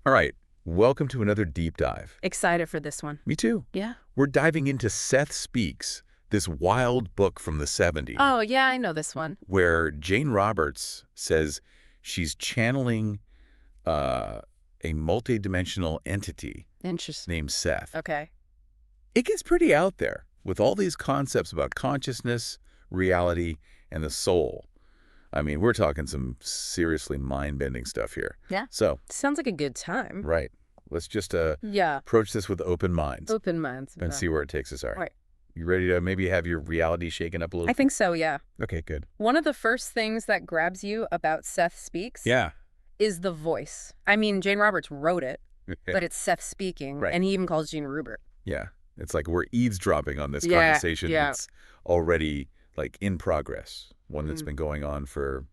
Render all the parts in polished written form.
All right, welcome to another deep dive. Excited for this one. Me too. Yeah. We're diving into Seth Speaks, this wild book from the 70s, Oh, yeah, I know this one. where Jane Roberts says she's channeling a multidimensional entity Interesting. named Seth. Okay. It gets pretty out there with all these concepts about consciousness, reality, and the soul. I mean, we're talking some seriously mind-bending stuff here. Yeah. So, Sounds like a good time. right, let's just Yeah. approach this with open minds Open minds. and see where it takes us. All right. Right. You ready to maybe have your reality shaken up a little? I think so, yeah. Okay, good. One of the first things that grabs you about Seth Speaks Yeah. is the voice. I mean, Jane Roberts wrote it, but it's Seth speaking, Right. and he even calls Gene Rubert. Yeah. It's like we're eavesdropping on this Yeah, conversation yeah. that's already like in progress, one that's Mm. been going on for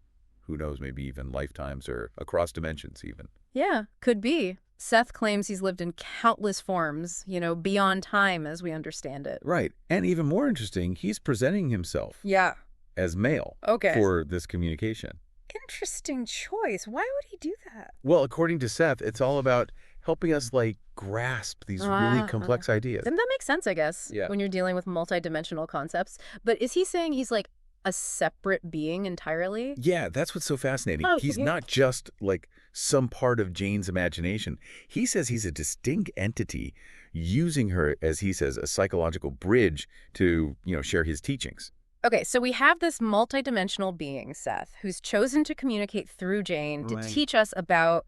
who knows, maybe even lifetimes or across dimensions even. Yeah, could be. Seth claims he's lived in countless forms, beyond time as we understand it. Right. And even more interesting, he's presenting himself Yeah. as male Okay. for this communication. Interesting choice. Why would he do that? Well, according to Seth, it's all about helping us like grasp these really complex ideas. And that makes sense, I guess, Yeah. when you're dealing with multidimensional concepts. But is he saying he's like a separate being entirely? Yeah, that's what's so fascinating. Oh, He's yeah. not just like some part of Jane's imagination. He says he's a distinct entity using her, as he says, a psychological bridge to, share his teachings. Okay, so we have this multidimensional being, Seth, who's chosen to communicate through Jane to Right. teach us about,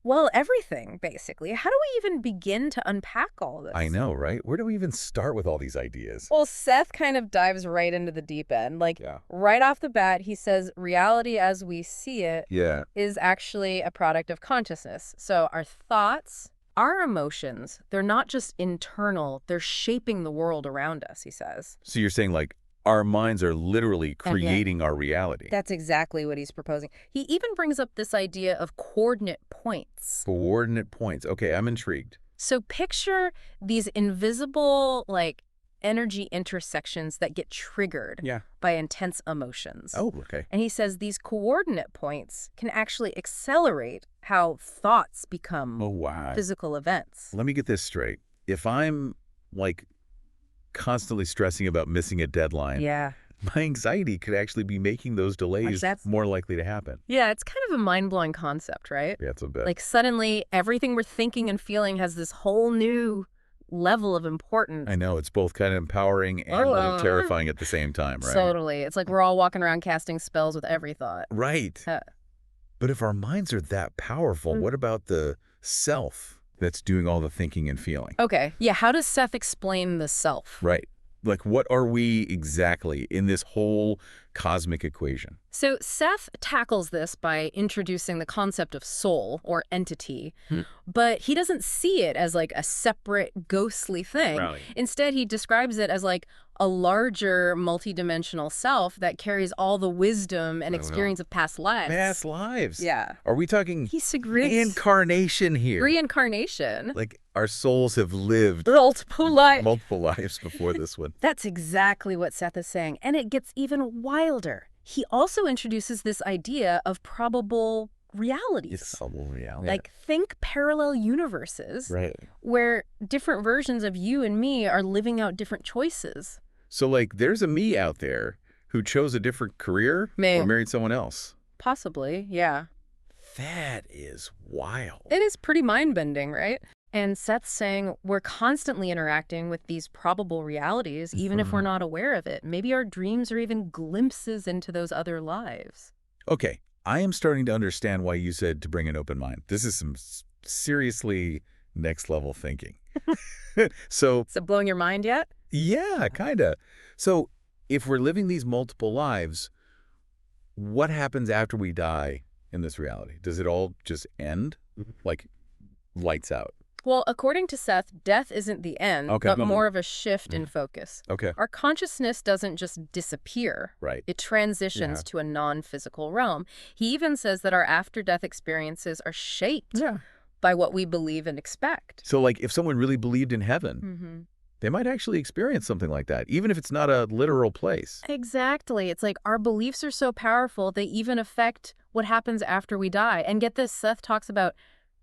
well, everything, basically. How do we even begin to unpack all this? I know, right? Where do we even start with all these ideas? Well, Seth kind of dives right into the deep end. Like, Yeah. right off the bat, he says reality as we see it Yeah. is actually a product of consciousness. So our thoughts, our emotions, they're not just internal, they're shaping the world around us, he says. So you're saying like our minds are literally creating our reality. That's exactly what he's proposing. He even brings up this idea of coordinate points. Coordinate points. Okay, I'm intrigued. So picture these invisible, energy intersections that get triggered Yeah. by intense emotions. Oh, okay. And he says these coordinate points can actually accelerate how thoughts become Oh, wow. physical events. Let me get this straight. If I'm like constantly stressing about missing a deadline, Yeah. my anxiety could actually be making those delays that's- more likely to happen. Yeah, it's kind of a mind-blowing concept, right? Yeah, it's a bit. Like suddenly everything we're thinking and feeling has this whole new level of importance. I know, it's both kind of empowering and a little terrifying at the same time, right? Totally. It's like we're all walking around casting spells with every thought. Right. Huh. But if our minds are that powerful, what about the self that's doing all the thinking and feeling? Okay. Yeah, how does Seth explain the self? Right. Like, what are we exactly in this whole cosmic equation? So Seth tackles this by introducing the concept of soul or entity, but he doesn't see it as like a separate ghostly thing. Right. Instead, he describes it as like a larger multidimensional self that carries all the wisdom and experience of past lives. Past lives. Yeah. Are we talking He suggests reincarnation here? reincarnation. Like our souls have lived Multiple lives. multiple lives before this one. That's exactly what Seth is saying. And it gets even wilder. He also introduces this idea of probable realities. It's probable reality. Like, think parallel universes right. where different versions of you and me are living out different choices. So like there's a me out there who chose a different career Me. or married someone else. Possibly, yeah. That is wild. It is pretty mind-bending, right? And Seth's saying we're constantly interacting with these probable realities, even if we're not aware of it. Maybe our dreams are even glimpses into those other lives. Okay, I am starting to understand why you said to bring an open mind. This is some seriously next level thinking. So, Is it blowing your mind yet? yeah, kind of. So, if we're living these multiple lives, what happens after we die in this reality? Does it all just end? Like, lights out? Well, according to Seth, death isn't the end, Okay. but more of a shift in focus. Okay. Our consciousness doesn't just disappear. Right. It transitions to a non-physical realm. He even says that our after-death experiences are shaped by what we believe and expect. So, like, if someone really believed in heaven, they might actually experience something like that, even if it's not a literal place. Exactly. It's like our beliefs are so powerful, they even affect what happens after we die. And get this, Seth talks about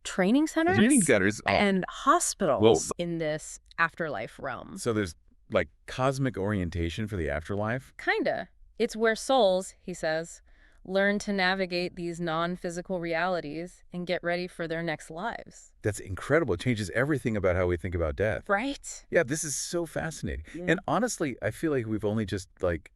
training centers Training centers. Oh. and hospitals in this afterlife realm. So there's like cosmic orientation for the afterlife? Kinda. It's where souls, he says, learn to navigate these non-physical realities and get ready for their next lives. That's incredible. It changes everything about how we think about death. Right? Yeah, this is so fascinating. Yeah. And honestly, I feel like we've only just like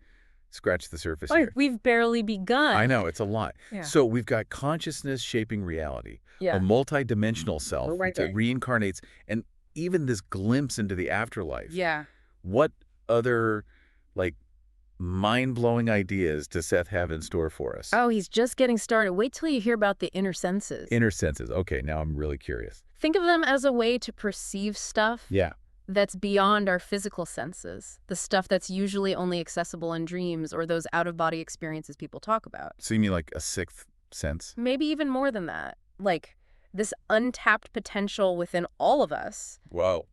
scratched the surface here. We've barely begun. I know, it's a lot. Yeah. So we've got consciousness shaping reality, a multidimensional self that reincarnates, and even this glimpse into the afterlife. Yeah. What other like mind-blowing ideas does Seth have in store for us? Oh, he's just getting started. Wait till you hear about the inner senses. Inner senses. Okay, now I'm really curious. Think of them as a way to perceive stuff that's beyond our physical senses, the stuff that's usually only accessible in dreams or those out-of-body experiences people talk about. So you mean like a sixth sense? Maybe even more than that. Like this untapped potential within all of us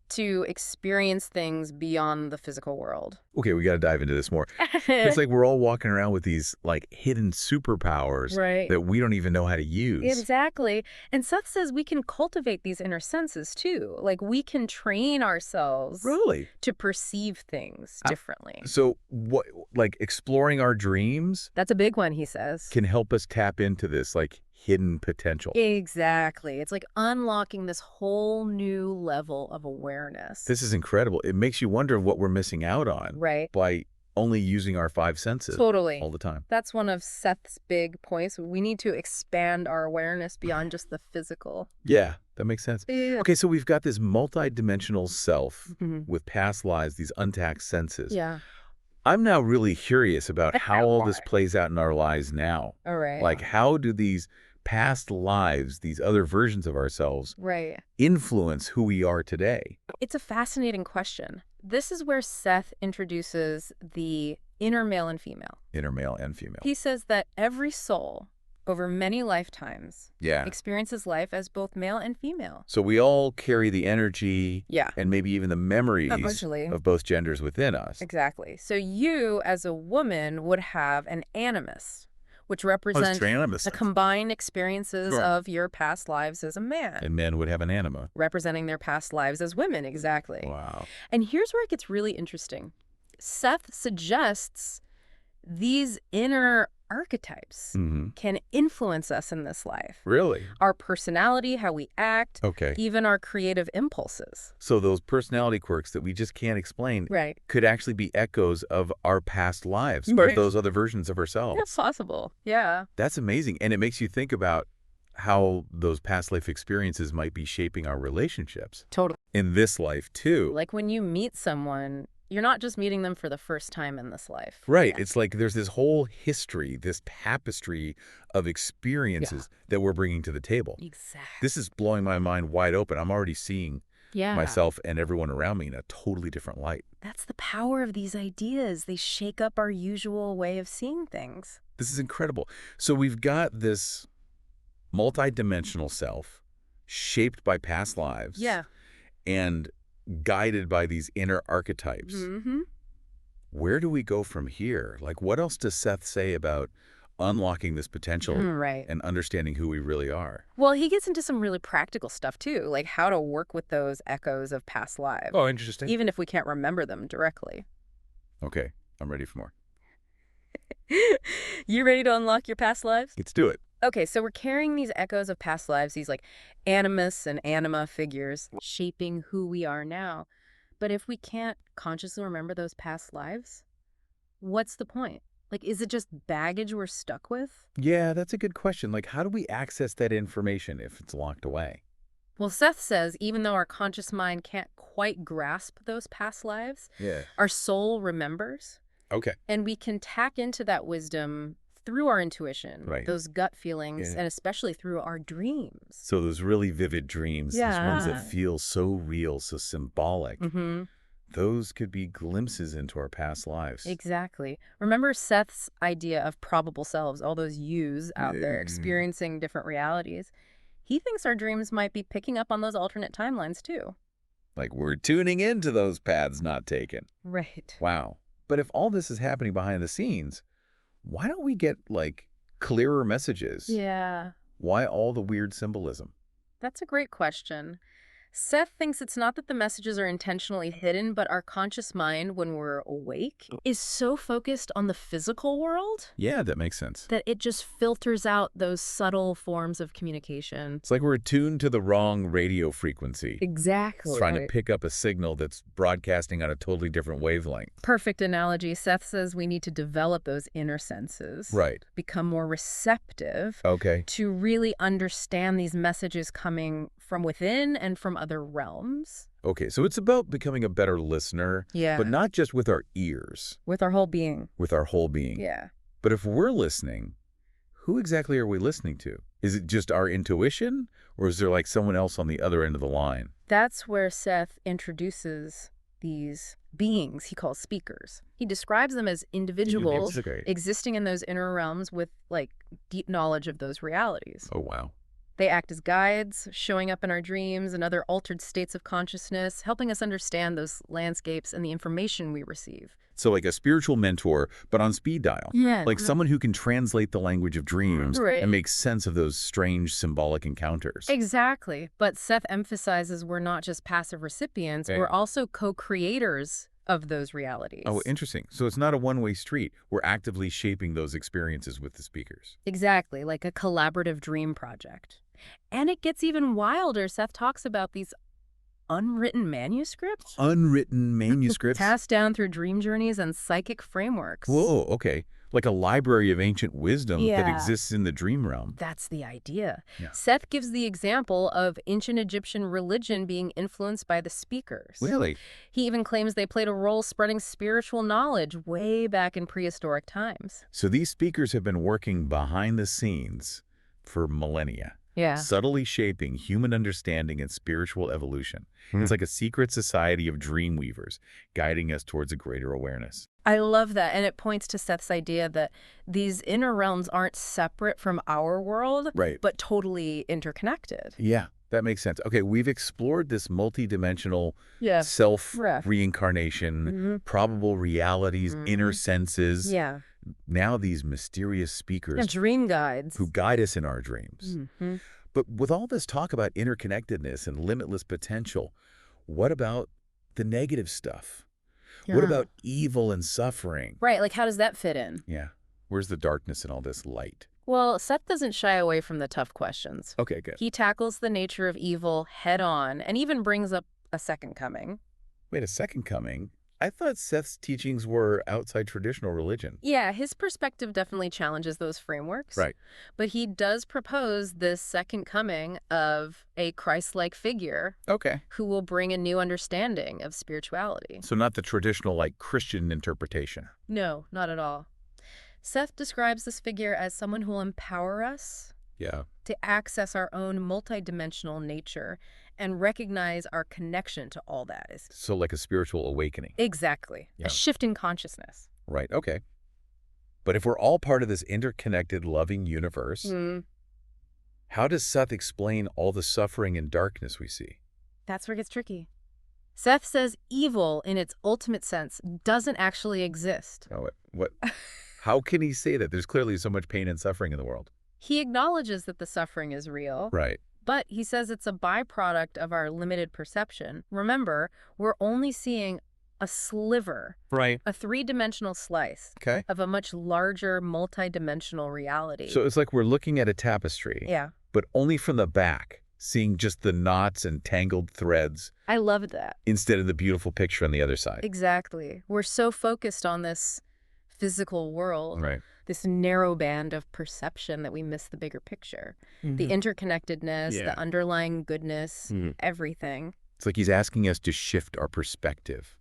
to experience things beyond the physical world. Okay, we got to dive into this more. It's like we're all walking around with these like hidden superpowers that we don't even know how to use. Exactly. And Seth says we can cultivate these inner senses too. Like we can train ourselves to perceive things differently. So what, like exploring our dreams? That's a big one, he says. Can help us tap into this like hidden potential. Exactly. It's like unlocking this whole new level of awareness. This is incredible. It makes you wonder what we're missing out on by only using our five senses all the time. That's one of Seth's big points. We need to expand our awareness beyond just the physical. Yeah, that makes sense. Yeah. Okay, so we've got this multidimensional self with past lives, these untaxed senses. Yeah. I'm now really curious about how all this plays out in our lives now. All right. Like, how do these past lives, these other versions of ourselves, influence who we are today? It's a fascinating question. This is where Seth introduces the inner male and female. Inner male and female. He says that every soul, over many lifetimes, experiences life as both male and female. So we all carry the energy and maybe even the memories of both genders within us. Exactly. So you, as a woman, would have an animus, which represents the combined experiences of your past lives as a man. And men would have an anima. Representing their past lives as women, exactly. Wow. And here's where it gets really interesting. Seth suggests these inner archetypes can influence us in this life. Really? Our personality, how we act, even our creative impulses. So those personality quirks that we just can't explain could actually be echoes of our past lives, of those other versions of ourselves. That's possible. Yeah. That's amazing. And it makes you think about how those past life experiences might be shaping our relationships. Totally. In this life, too. Like when you meet someone, you're not just meeting them for the first time in this life. Right. It's like there's this whole history, this tapestry of experiences that we're bringing to the table. Exactly. This is blowing my mind wide open. I'm already seeing myself and everyone around me in a totally different light. That's the power of these ideas. They shake up our usual way of seeing things. This is incredible. So we've got this multidimensional self shaped by past lives. And guided by these inner archetypes. Where do we go from here? Like, what else does Seth say about unlocking this potential and understanding who we really are? Well, he gets into some really practical stuff, too, like how to work with those echoes of past lives. Oh, interesting. Even if we can't remember them directly. Okay, I'm ready for more. You ready to unlock your past lives? Let's do it. Okay, so we're carrying these echoes of past lives, these like animus and anima figures shaping who we are now. But if we can't consciously remember those past lives, what's the point? Like, is it just baggage we're stuck with? Yeah, that's a good question. Like, how do we access that information if it's locked away? Well, Seth says even though our conscious mind can't quite grasp those past lives, our soul remembers. Okay. And we can tap into that wisdom through our intuition, those gut feelings, and especially through our dreams. So those really vivid dreams, those ones that feel so real, so symbolic, those could be glimpses into our past lives. Exactly. Remember Seth's idea of probable selves, all those yous out there experiencing different realities? He thinks our dreams might be picking up on those alternate timelines, too. Like we're tuning into those paths not taken. Right. Wow. But if all this is happening behind the scenes, why don't we get, like, clearer messages? Yeah. Why all the weird symbolism? That's a great question. Seth thinks it's not that the messages are intentionally hidden, but our conscious mind, when we're awake, is so focused on the physical world Yeah, that makes sense. that it just filters out those subtle forms of communication. It's like we're attuned to the wrong radio frequency. Exactly. It's trying to pick up a signal that's broadcasting on a totally different wavelength. Perfect analogy. Seth says we need to develop those inner senses. Right. Become more receptive. Okay. To really understand these messages coming from within and from other realms. Okay, so it's about becoming a better listener, Yeah. but not just with our ears, With our whole being. with our whole being. Yeah. But if we're listening, who exactly are we listening to? Is it just our intuition, or is there like someone else on the other end of the line? That's where Seth introduces these beings he calls speakers. He describes them as individuals existing in those inner realms with like deep knowledge of those realities. Oh, wow. They act as guides, showing up in our dreams and other altered states of consciousness, helping us understand those landscapes and the information we receive. So like a spiritual mentor, but on speed dial. Yeah. Like someone who can translate the language of dreams Right. and make sense of those strange symbolic encounters. Exactly. But Seth emphasizes we're not just passive recipients, Okay. we're also co-creators of those realities. Oh, interesting. So it's not a one-way street. We're actively shaping those experiences with the speakers. Exactly, like a collaborative dream project. And it gets even wilder. Seth talks about these unwritten manuscripts Unwritten manuscripts? passed down through dream journeys and psychic frameworks. Whoa, okay. Like a library of ancient wisdom that Yeah. exists in the dream realm. That's the idea. Yeah. Seth gives the example of ancient Egyptian religion being influenced by the speakers. Really? He even claims they played a role spreading spiritual knowledge way back in prehistoric times. So these speakers have been working behind the scenes for millennia, Yeah. subtly shaping human understanding and spiritual evolution. It's like a secret society of dream weavers, guiding us towards a greater awareness. I love that. And it points to Seth's idea that these inner realms aren't separate from our world, Right. but totally interconnected. Yeah, that makes sense. Okay, we've explored this multidimensional Yeah. self-reincarnation, probable realities, inner senses. Yeah. Now these mysterious speakers Dream guides. who guide us in our dreams. But with all this talk about interconnectedness and limitless potential, what about the negative stuff? What about evil and suffering? Right, like how does that fit in? Yeah. Where's the darkness in all this light? Well, Seth doesn't shy away from the tough questions. Okay, good. He tackles the nature of evil head on and even brings up a second coming. Wait, a second coming? I thought Seth's teachings were outside traditional religion. Yeah, his perspective definitely challenges those frameworks. Right. But he does propose this second coming of a Christ-like figure Okay. who will bring a new understanding of spirituality. So not the traditional, like, Christian interpretation. No, not at all. Seth describes this figure as someone who will empower us Yeah. to access our own multidimensional nature and recognize our connection to all that is. So like a spiritual awakening. Exactly. Yeah. A shift in consciousness. Right, okay. But if we're all part of this interconnected, loving universe, how does Seth explain all the suffering and darkness we see? That's where it gets tricky. Seth says evil, in its ultimate sense, doesn't actually exist. Oh, what? How can he say that? There's clearly so much pain and suffering in the world. He acknowledges that the suffering is real, Right. but he says it's a byproduct of our limited perception. Remember, we're only seeing a sliver, Right. a three-dimensional slice Okay. of a much larger multi-dimensional reality. So it's like we're looking at a tapestry, Yeah, but only from the back, seeing just the knots and tangled threads I love that. instead of the beautiful picture on the other side. Exactly. We're so focused on this physical world, Right. this narrow band of perception that we miss the bigger picture. The interconnectedness, Yeah. the underlying goodness, everything. It's like he's asking us to shift our perspective,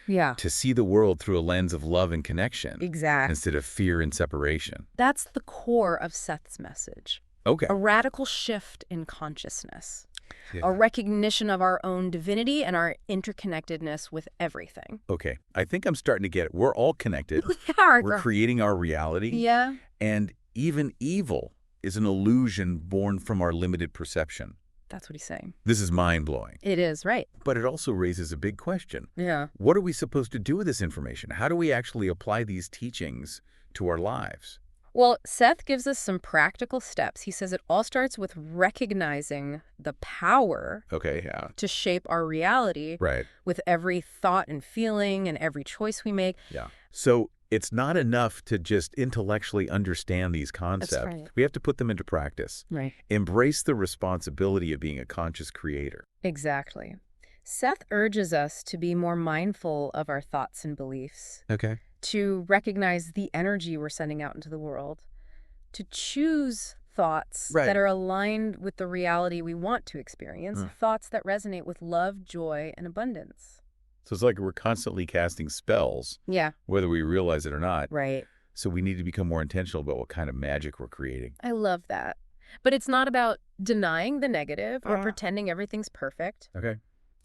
Yeah, to see the world through a lens of love and connection exactly. instead of fear and separation. That's the core of Seth's message. Okay. A radical shift in consciousness. Yeah. A recognition of our own divinity and our interconnectedness with everything. Okay. I think I'm starting to get it. We're all connected. Yeah. We're creating our reality. Yeah. And even evil is an illusion born from our limited perception. That's what he's saying. This is mind-blowing. It is, right. But it also raises a big question. Yeah. What are we supposed to do with this information? How do we actually apply these teachings to our lives? Well, Seth gives us some practical steps. He says it all starts with recognizing the power Okay, yeah. to shape our reality Right. with every thought and feeling and every choice we make. Yeah. So it's not enough to just intellectually understand these concepts. right. We have to put them into practice. Right. Embrace the responsibility of being a conscious creator. Exactly. Seth urges us to be more mindful of our thoughts and beliefs, Okay. to recognize the energy we're sending out into the world, to choose thoughts Right. that are aligned with the reality we want to experience, Mm. thoughts that resonate with love, joy, and abundance. So it's like we're constantly casting spells, Yeah. whether we realize it or not. Right. So we need to become more intentional about what kind of magic we're creating. I love that. But it's not about denying the negative or Ah. pretending everything's perfect. Okay.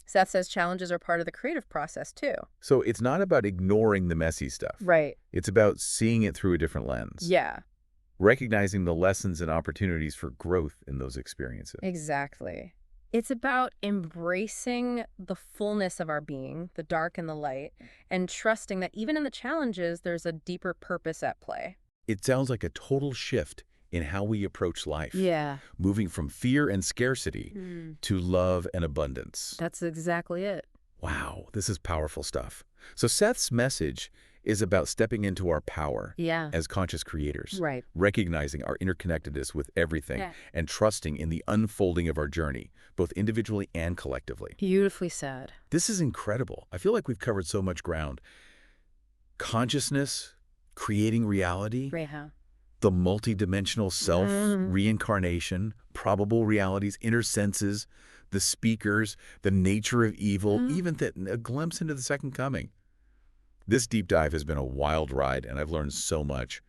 Seth says challenges are part of the creative process, too. So it's not about ignoring the messy stuff. Right. It's about seeing it through a different lens. Yeah, Recognizing the lessons and opportunities for growth in those experiences. exactly. It's about embracing the fullness of our being, the dark and the light, and trusting that even in the challenges, there's a deeper purpose at play. It sounds like a total shift in how we approach life. Yeah. Moving from fear and scarcity to love and abundance. That's exactly it. Wow, this is powerful stuff. So Seth's message is about stepping into our power Yeah. as conscious creators, Right. recognizing our interconnectedness with everything, Yeah. and trusting in the unfolding of our journey, both individually and collectively. Beautifully said. This is incredible. I feel like we've covered so much ground. Consciousness, creating reality, Reha. the multidimensional self, Mhm. reincarnation, probable realities, inner senses, the speakers, the nature of evil, even a glimpse into the second coming. This deep dive has been a wild ride, and I've learned so much.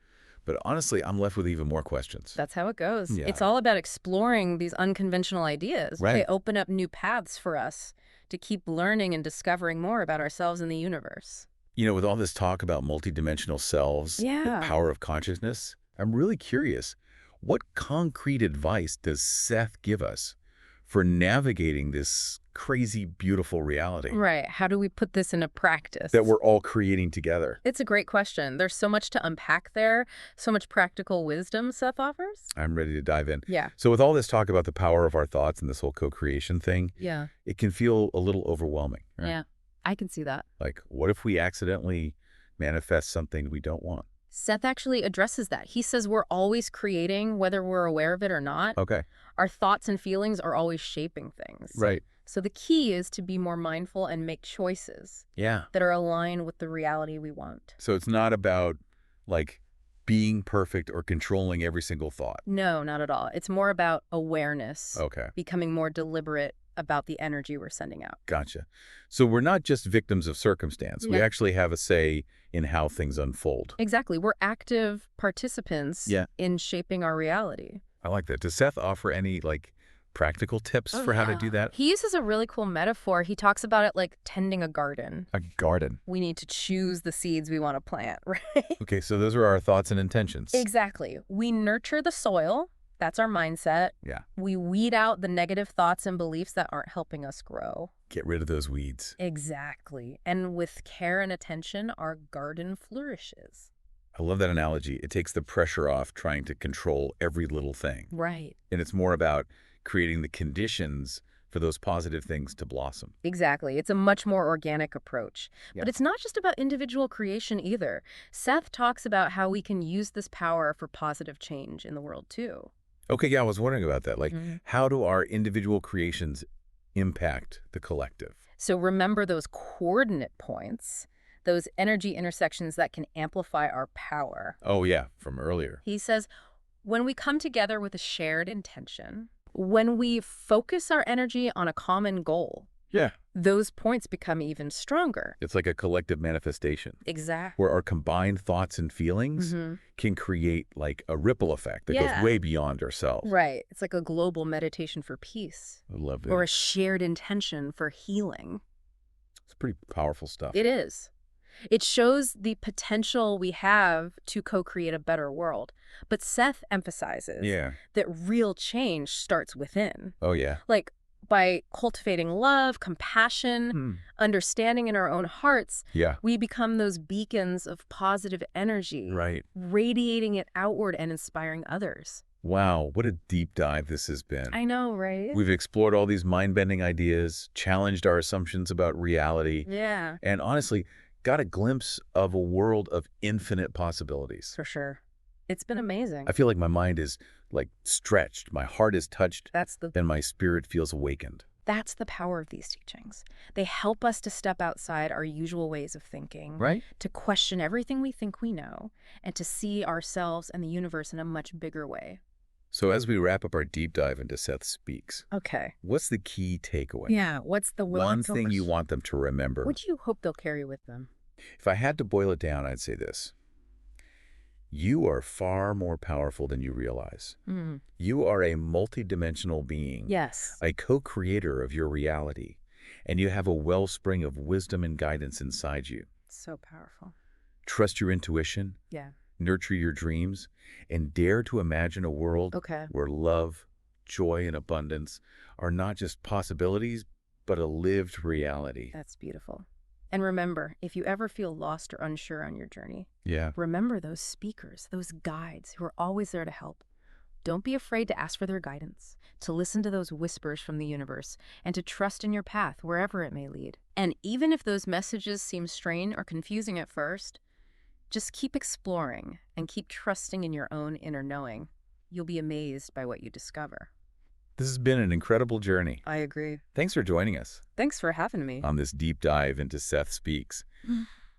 But honestly, I'm left with even more questions. That's how it goes. Yeah. It's all about exploring these unconventional ideas. Right. They open up new paths for us to keep learning and discovering more about ourselves and the universe. You know, with all this talk about multidimensional selves, Yeah. the power of consciousness, I'm really curious, what concrete advice does Seth give us for navigating this crazy, beautiful reality Right. How do we put this into practice? that we're all creating together? It's a great question. There's so much to unpack there, so much practical wisdom Seth offers. I'm ready to dive in. Yeah. So with all this talk about the power of our thoughts and this whole co-creation thing, Yeah. it can feel a little overwhelming. Right? Yeah. I can see that. Like, what if we accidentally manifest something we don't want? Seth actually addresses that. He says we're always creating, whether we're aware of it or not. Okay. Our thoughts and feelings are always shaping things. Right. So the key is to be more mindful and make choices Yeah. that are aligned with the reality we want. So it's not about, like, being perfect or controlling every single thought. No, not at all. It's more about awareness, Okay. becoming more deliberate about the energy we're sending out. Gotcha. So we're not just victims of circumstance. We No. actually have a say in how things unfold. Exactly. We're active participants Yeah. in shaping our reality. I like that. Does Seth offer any, like, practical tips for how to do that? He uses a really cool metaphor. He talks about it like tending a garden. A garden. We need to choose the seeds we want to plant, right? Okay, so those are our thoughts and intentions. Exactly. We nurture the soil. That's our mindset. Yeah. We weed out the negative thoughts and beliefs that aren't helping us grow. Get rid of those weeds. Exactly. And with care and attention, our garden flourishes. I love that analogy. It takes the pressure off trying to control every little thing. Right. And it's more about creating the conditions for those positive things to blossom. Exactly. It's a much more organic approach. Yeah. But it's not just about individual creation either. Seth talks about how we can use this power for positive change in the world too. Okay, yeah, I was wondering about that. Like, Mhm. how do our individual creations impact the collective? So remember those coordinate points, those energy intersections that can amplify our power. Oh, yeah, from earlier. He says, when we come together with a shared intention, when we focus our energy on a common goal, Yeah. those points become even stronger. It's like a collective manifestation Exactly. where our combined thoughts and feelings can create like a ripple effect that Yeah. goes way beyond ourselves. Right. It's like a global meditation for peace I love it. or a shared intention for healing. It's pretty powerful stuff. It is. It shows the potential we have to co-create a better world. But Seth emphasizes Yeah. that real change starts within. Oh, yeah. Like, by cultivating love, compassion, understanding in our own hearts, Yeah. we become those beacons of positive energy, Right. radiating it outward and inspiring others. Wow, what a deep dive this has been. I know, right? We've explored all these mind-bending ideas, challenged our assumptions about reality, Yeah, and honestly, got a glimpse of a world of infinite possibilities. for sure. It's been amazing. I feel like my mind is like stretched, my heart is touched, That's and my spirit feels awakened. the power of these teachings. They help us to step outside our usual ways of thinking, Right? to question everything we think we know, and to see ourselves and the universe in a much bigger way. So as we wrap up our deep dive into Seth Speaks, Okay. what's the key takeaway? Yeah, what's the One thing you want them to remember. What do you hope they'll carry with them? If I had to boil it down, I'd say this. You are far more powerful than you realize. You are a multidimensional being, Yes. a co-creator of your reality, and you have a wellspring of wisdom and guidance inside you. So powerful. Trust your intuition, Yeah. nurture your dreams, and dare to imagine a world Okay. where love, joy, and abundance are not just possibilities, but a lived reality. That's beautiful. And remember, if you ever feel lost or unsure on your journey, Yeah. remember those speakers, those guides who are always there to help. Don't be afraid to ask for their guidance, to listen to those whispers from the universe, and to trust in your path wherever it may lead. And even if those messages seem strange or confusing at first, just keep exploring and keep trusting in your own inner knowing. You'll be amazed by what you discover. This has been an incredible journey. I agree. Thanks for joining us Thanks for having me. on this deep dive into Seth Speaks.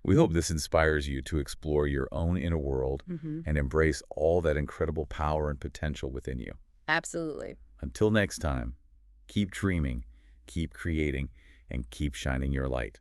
We hope this inspires you to explore your own inner world and embrace all that incredible power and potential within you. Absolutely. Until next time, keep dreaming, keep creating, and keep shining your light.